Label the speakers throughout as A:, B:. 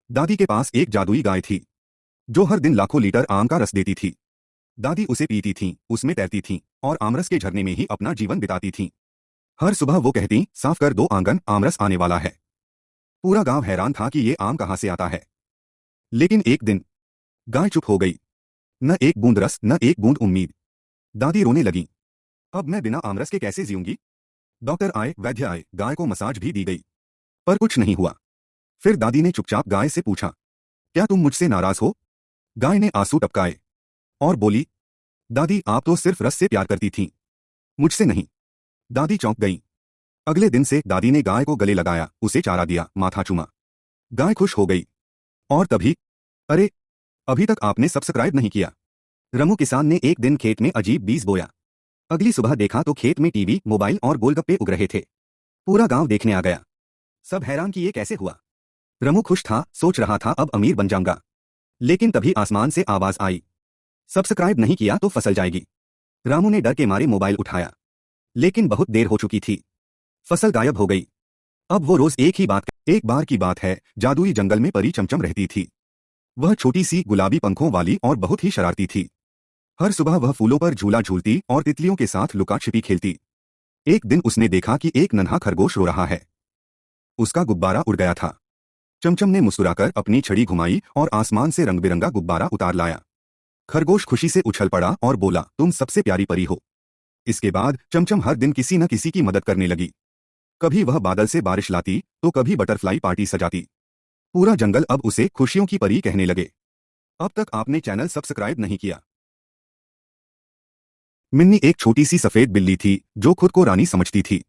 A: दादी के पास एक जादुई गाय थी जो हर दिन लाखों लीटर आम का रस देती थी। दादी उसे पीती थीं, उसमें तैरती थीं और आमरस के झरने में ही अपना जीवन बिताती थीं। हर सुबह वो कहती, साफ कर दो आंगन, आमरस आने वाला है। पूरा गांव हैरान था कि ये आम कहां से आता है। लेकिन एक दिन गाय चुप हो गई। न एक बूंद रस, न एक बूंद उम्मीद। दादी रोने लगी। अब मैं बिना आमरस के कैसे जीऊंगी। डॉक्टर आए, वैद्य आए, गाय को मसाज भी दी गई, पर कुछ नहीं हुआ। फिर दादी ने चुपचाप गाय से पूछा, क्या तुम मुझसे नाराज हो। गाय ने आंसू टपकाए और बोली, दादी आप तो सिर्फ रस से प्यार करती थीं, मुझसे नहीं। दादी चौंक गई। अगले दिन से दादी ने गाय को गले लगाया, उसे चारा दिया, माथा चूमा। गाय खुश हो गई। और तभी, अरे, अभी तक आपने सब्सक्राइब नहीं किया। रमू किसान ने एक दिन खेत में अजीब बीज बोया। अगली सुबह देखा तो खेत में टीवी, मोबाइल और गोलगप्पे उग रहे थे। पूरा गांव देखने आ गया। सब हैरान कि ये कैसे हुआ। रमू खुश था, सोच रहा था अब अमीर बन जाऊंगा। लेकिन तभी आसमान से आवाज आई, सब्सक्राइब नहीं किया तो फसल जाएगी। रामू ने डर के मारे मोबाइल उठाया, लेकिन बहुत देर हो चुकी थी। फसल गायब हो गई। अब वो रोज एक बार की बात है, जादुई जंगल में परी चमचम रहती थी। वह छोटी सी गुलाबी पंखों वाली और बहुत ही शरारती थी। हर सुबह वह फूलों पर झूला झूलती और तितलियों के साथ लुका छिपी खेलती। एक दिन उसने देखा कि एक नन्हा खरगोश रो रहा है। उसका गुब्बारा उड़ गया था। चमचम ने मुस्कुराकर अपनी छड़ी घुमाई और आसमान से रंग बिरंगा गुब्बारा उतार लाया। खरगोश खुशी से उछल पड़ा और बोला, तुम सबसे प्यारी परी हो। इसके बाद चमचम हर दिन किसी न किसी की मदद करने लगी। कभी वह बादल से बारिश लाती तो कभी बटरफ्लाई पार्टी सजाती। पूरा जंगल अब उसे खुशियों की परी कहने लगे। अब तक आपने चैनल सब्सक्राइब नहीं किया। मिन्नी एक छोटी सी सफेद बिल्ली थी जो खुद को रानी समझती थी।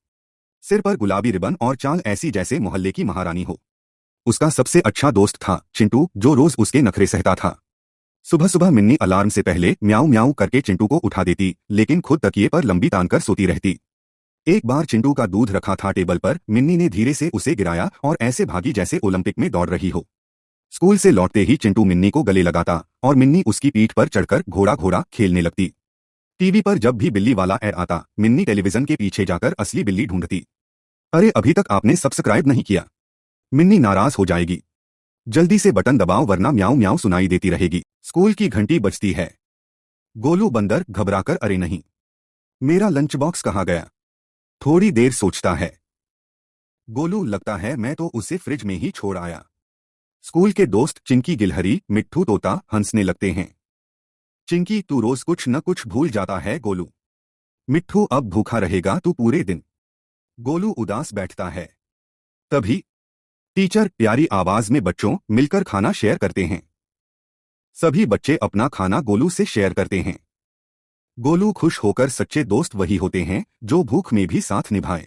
A: सिर पर गुलाबी रिबन और चाल ऐसी जैसे मोहल्ले की महारानी हो। उसका सबसे अच्छा दोस्त था चिंटू, जो रोज उसके नखरे सहता था। सुबह सुबह मिन्नी अलार्म से पहले म्याऊं म्याऊं करके चिंटू को उठा देती, लेकिन खुद तकिए पर लंबी तान कर सोती रहती। एक बार चिंटू का दूध रखा था टेबल पर, मिन्नी ने धीरे से उसे गिराया और ऐसे भागी जैसे ओलंपिक में दौड़ रही हो। स्कूल से लौटते ही चिंटू मिन्नी को गले लगाता और मिन्नी उसकी पीठ पर चढ़कर घोड़ा घोड़ा खेलने लगती। टीवी पर जब भी बिल्ली वाला ऐड आता, मिन्नी टेलीविजन के पीछे जाकर असली बिल्ली ढूंढती। अरे, अभी तक आपने सब्सक्राइब नहीं किया। मिन्नी नाराज हो जाएगी। जल्दी से बटन दबाओ वरना म्याऊं म्याऊं सुनाई देती रहेगी। स्कूल की घंटी बजती है। गोलू बंदर घबराकर, अरे नहीं, मेरा लंच बॉक्स कहाँ गया। थोड़ी देर सोचता है। गोलू, लगता है मैं तो उसे फ्रिज में ही छोड़ आया। स्कूल के दोस्त चिंकी, गिलहरी, मिट्ठू, तोता हंसने लगते हैं। चिंकी, तू रोज कुछ न कुछ भूल जाता है गोलू। मिट्ठू, अब भूखा रहेगा तू पूरे दिन। गोलू उदास बैठता है। तभी टीचर प्यारी आवाज में, बच्चों मिलकर खाना शेयर करते हैं। सभी बच्चे अपना खाना गोलू से शेयर करते हैं। गोलू खुश होकर, सच्चे दोस्त वही होते हैं जो भूख में भी साथ निभाएं।